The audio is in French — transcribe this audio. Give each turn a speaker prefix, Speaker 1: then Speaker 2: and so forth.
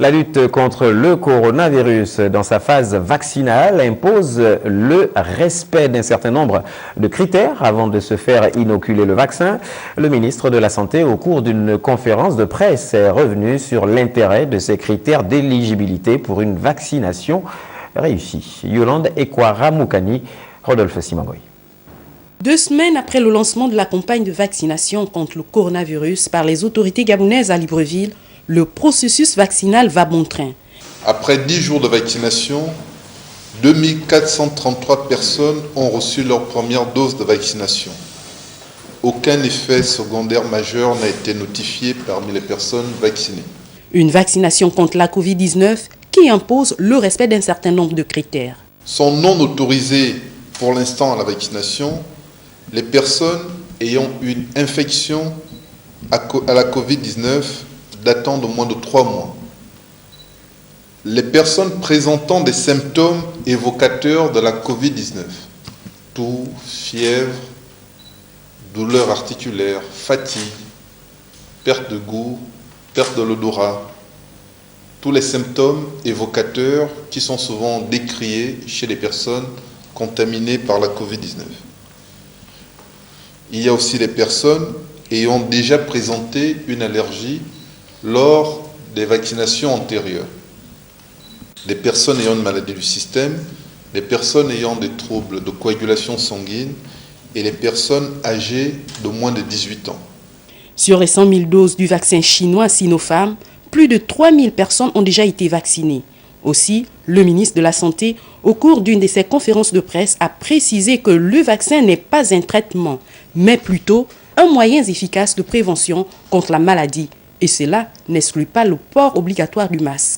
Speaker 1: La lutte contre le coronavirus dans sa phase vaccinale impose le respect d'un certain nombre de critères avant de se faire inoculer le vaccin. Le ministre de la Santé, au cours d'une conférence de presse, est revenu sur l'intérêt de ces critères d'éligibilité pour une vaccination réussie. Yolande Ekwara-Moukani, Rodolphe Simangoy.
Speaker 2: 2 semaines après le lancement de la campagne de vaccination contre le coronavirus par les autorités gabonaises à Libreville, le processus vaccinal va bon train.
Speaker 3: Après 10 jours de vaccination, 2433 personnes ont reçu leur première dose de vaccination. Aucun effet secondaire majeur n'a été notifié parmi les personnes vaccinées.
Speaker 2: Une vaccination contre la Covid-19 qui impose le respect d'un certain nombre de critères.
Speaker 3: Sont non autorisées pour l'instant à la vaccination les personnes ayant une infection à la Covid-19 datant de moins de 3 mois. Les personnes présentant des symptômes évocateurs de la Covid-19, toux, fièvre, douleurs articulaires, fatigue, perte de goût, perte de l'odorat, tous les symptômes évocateurs qui sont souvent décriés chez les personnes contaminées par la Covid-19. Il y a aussi les personnes ayant déjà présenté une allergie lors des vaccinations antérieures. Les personnes ayant une maladie du système, les personnes ayant des troubles de coagulation sanguine et les personnes âgées de moins de 18 ans.
Speaker 2: Sur les 100 000 doses du vaccin chinois Sinopharm, plus de 3 000 personnes ont déjà été vaccinées. Aussi, le ministre de la Santé, au cours d'une de ses conférences de presse, a précisé que le vaccin n'est pas un traitement, mais plutôt un moyen efficace de prévention contre la maladie. Et cela n'exclut pas le port obligatoire du masque.